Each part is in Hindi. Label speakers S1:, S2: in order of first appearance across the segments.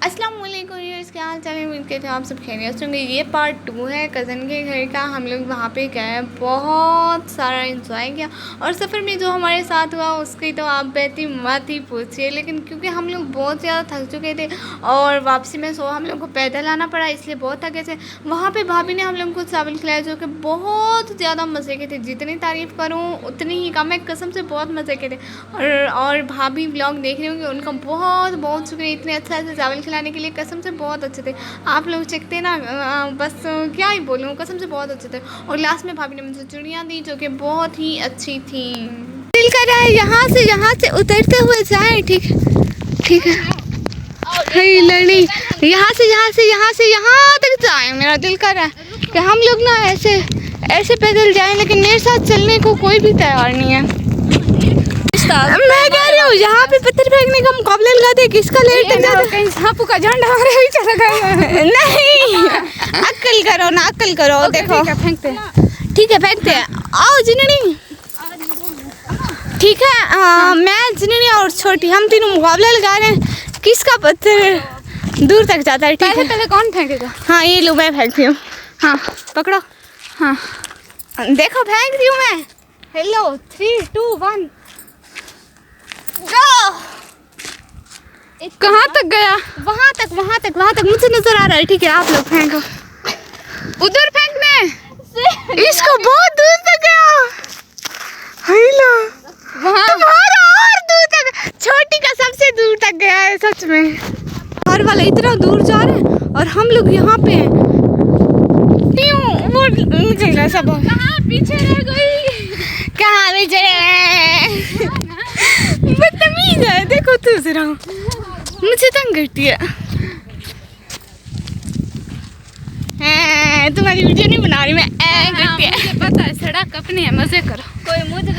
S1: अस्सलाम वालेकुम व्यूअर्स, क्या हाल चाल है। उम्मीद करते हैं आप सब खैरियत होंगे। ये पार्ट 2 है कज़न के घर का। हम लोग वहाँ पे गए, बहुत सारा एंजॉय किया और सफ़र में जो हमारे साथ हुआ उसकी तो आप बेहती मत ही पूछिए। लेकिन क्योंकि हम लोग बहुत ज़्यादा थक चुके थे और वापसी में हम लोग को पैदल आना पड़ा, इसलिए बहुत थके थे। वहाँ पर भाभी ने हम लोग को चावल खिलाया जो कि बहुत ज़्यादा मज़े के थे। जितनी तारीफ़ करूँ उतनी ही कम है, कसम से बहुत मज़े के थे। और भाभी ब्लॉग देख रहे होंगे, उनका बहुत बहुत शुक्रिया इतने अच्छा से चावल खिलाने के लिए। कसम से बहुत अच्छे थे। आप लोग चखते ना, बस क्या ही बोलूँ, कसम से बहुत अच्छे थे। और लास्ट में भाभी ने मुझे चूड़ियाँ दी जो कि बहुत ही अच्छी थी। दिल कर रहा है यहाँ से उतरते हुए जाए। ठीक ठीक है लड़ी, यहाँ से यहाँ तक जाए। मेरा दिल कर रहा है कि हम लोग ना ऐसे पैदल जाएं, लेकिन मेरे साथ चलने को कोई भी तैयार नहीं है। मैं कह रही हूँ यहाँ पे पत्थर फेंकने का मुकाबला लगा दे, किसका लेट तक जाता है। कहीं सांपू का झंडा हमारे भी चला गया। नहीं, अक्ल करो ना, अक्ल करो। देखो फेंकते, ठीक है फेंकते हैं। आओ जिननी, ठीक है। मैं जिननी और छोटी, हम तीनों मुकाबला लगा रहे हैं किसका पत्थर दूर तक जाता है। ठीक है, पहले कौन फेंकेगा? हाँ ये लो, मैं फेंकती हूँ। हाँ पकड़ो। हाँ देखो फेंक रही हूँ मैं। हेलो 3 2 1 कहाँ तक गया? वहाँ तक मुझे नजर आ रहा है। ठीक है आप लोग फेंको, उधर फेंकने। इसको बहुत दूर तक गया। तुम्हारा और दूर तक, छोटी का सबसे दूर तक गया है सच में। और वाला इतना दूर जा रहे हैं और हम लोग यहाँ पे हैं। वो निकल सब कहाँ पीछे रह गई, कहाँ पीछे बदतमीज है। देखो तू जरा, मुझे तंग करती है। तुम्हारी वीडियो नहीं बना रही मैं, करती है। मुझे पता है सड़क अपनी है, मजे करो। कोई मुझे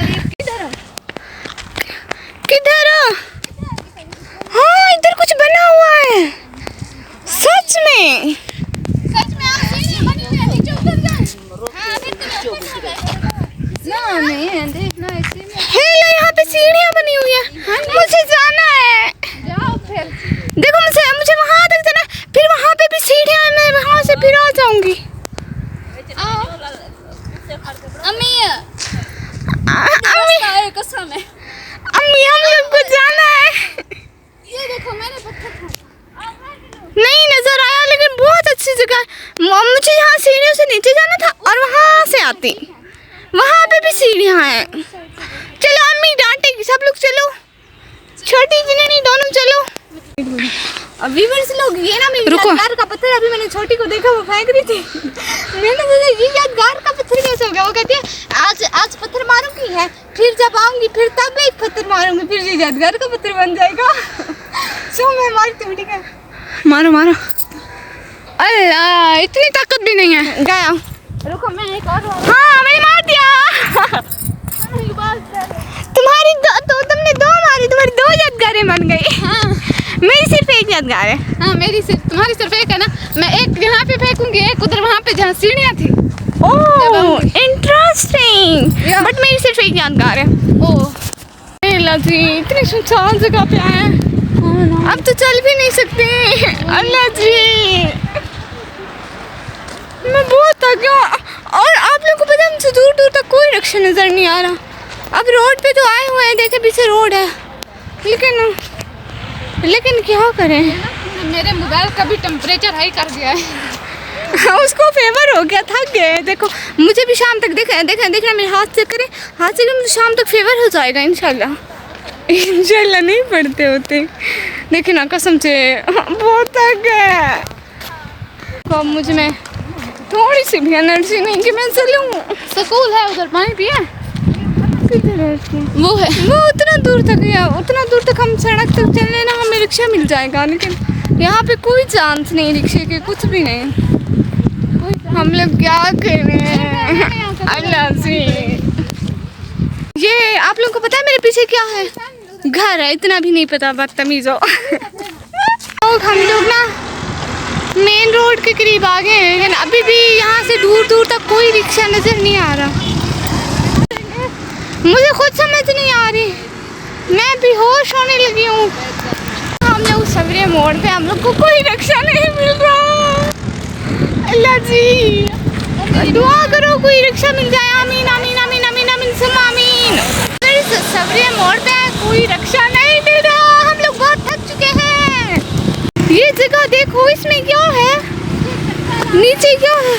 S1: किधर हाँ इधर कुछ बना हुआ है सच में। यहाँ पे सीढ़ियाँ बनी हुई है। मुझे जाना है। जाओ फिर। देखो मुझे वहाँ तक जाना है, फिर वहाँ पे भी सीढ़ियाँ हैं, मैं वहाँ से फिर आ जाऊंगी। अम्मी हम लोग को जाना है। ये देखो मैंने पत्थर नहीं नजर आया, लेकिन बहुत अच्छी जगह है। मुझे यहाँ सीढ़ियों से नीचे जाना था और वहाँ से आती, वहाँ पे भी सीढ़ियाँ हैं। चलो अम्मी डांटेगी, सब लोग चलो, छोटी जिन्हें दोनों चलो। अभी लोग ये ना, मेरे यादगार का पत्थर अभी मैंने छोटी को देखा, वो फेंक रही थी। मैंने सोचा ये यादगार का पत्थर कैसे हो गया। वो कहती है आज पत्थर मारूंगी है, फिर जब आऊंगी फिर तब एक पत्थर मारूंगी, फिर ये यादगार का पत्थर बन जाएगा। सो मैं मारती हूँ। ठीक है मारो। अल्लाह इतनी ताकत भी नहीं है। गया, रुको मैं एक और। हाँ मैंने मार दिया। तुम्हारी तुमने 2 मारी, तुम्हारी 2 यादगारें बन गई। हाँ मेरी सिर्फ एक यादगार है। हाँ मेरी सिर्फ, तुम्हारी सिर्फ एक है ना। मैं एक यहाँ पे फेंकूंगी, एक उधर वहाँ पे जहाँ सीढ़ियाँ थी। ओह इंटरेस्टिंग, बट मेरी सिर्फ एक यादगार है। ओह अल्लाह जी, इतनी सुनसान जगह पे आए हैं, अब तो चल भी नहीं सकते। अल्लाह जी मैं बहुत थक गया। और आप लोगों को पता है मुझे दूर दूर तक कोई रिक्शा नजर नहीं आ रहा। अब रोड पे तो आए हुए हैं, देखे पीछे रोड है, लेकिन क्या करें। मेरे मोबाइल का भी टेम्परेचर हाई कर दिया है। उसको फेवर हो गया, थक गए। देखो मुझे भी शाम तक देखना मेरे हाथ से करे, मुझे शाम तक फेवर हो जाएगा इंशाल्लाह। नहीं पढ़ते होते, देखिए ना कसम से बहुत थक गए। मुझ में थोड़ी सी भी एनर्जी नहीं कि मैं चलूँ। स्कूल है उधर, पानी पिया वो है, वो उतना दूर तक गया, उतना दूर तक हम सड़क तक चलने ना, हमें रिक्शा मिल जाएगा, लेकिन यहाँ पे कोई चांस नहीं रिक्शे के, कुछ भी नहीं। हम लोग क्या करें। अल्लाह से ये आप लोगों को पता है मेरे पीछे क्या है? घर है, इतना भी नहीं पता, बदतमीज हो। हम लोग ना मेन रोड के करीब आ गए हैं, लेकिन अभी भी यहाँ से दूर दूर तक कोई रिक्शा नजर नहीं आ रहा। मुझे खुद समझ नहीं आ रही, मैं बेहोश होने लगी हूँ। हम लोग सवेरे सब्री मोड़ पे हम लोग को कोई रिक्शा नहीं मिल रहा। अल्लाह जी दुआ करो कोई रिक्शा मिल जाए। आमीन आमीन आमीन आमीन आमीन सुम आमीन। सब्री मोड़ पे कोई रिक्शा नहीं मिल रहा, हम लोग बहुत थक चुके हैं। ये जगह देखो, इसमें क्या है, नीचे क्या है,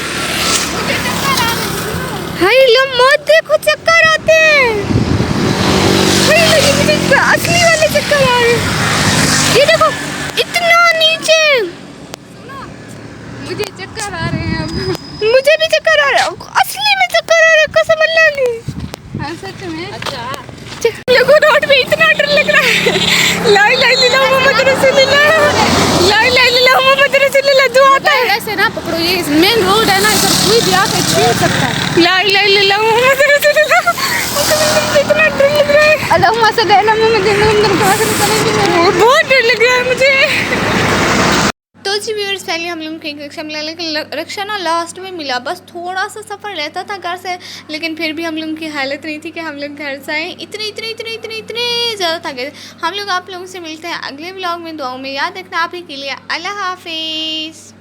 S1: हाय लो मत देखो चक्कर आते हैं। मुझे असली वाले चक्कर आ रहे हैं। ये देखो इतना नीचे,
S2: मुझे चक्कर आ रहे हैं अब।
S1: मुझे भी चक्कर आ रहा है, असली में चक्कर आ रहा है कसम अल्लाह की।
S2: हाँ सच में। अच्छा
S1: लोगों रोड पे इतना डर लग रहा है। ला इलाहा इल्लल्लाह मुहम्मद रसूलुल्लाह, ला इलाहा इल्लल्लाह मुहम्मद रसूलुल्लाह। जो आता है
S2: ऐसे ना पकड़ो, ये मेन रोड है ना, इधर कोई भी आके छीन सकता है।
S1: ला इलाहा इल्लल्लाह मुहम्मद रसूलुल्लाह। इतना डर लग रहा है।
S2: अल्लाहुम्मा सल्ली अला मुहम्मद।
S1: बहुत डर लग रहा है मुझे। तो जी व्यूअर्स पहले हम लोग एक रिक्शा मिला, लेकिन रिक्शा ना लास्ट में मिला, बस थोड़ा सा सफ़र रहता था घर से, लेकिन फिर भी हम लोगों की हालत नहीं थी कि हम लोग घर से आए। इतने इतने इतने इतने इतने ज़्यादा थक गए। हम लोग आप लोगों से मिलते हैं अगले व्लॉग में। दुआओं में याद रखना आप ही के लिए। अल्लाह हाफिज़।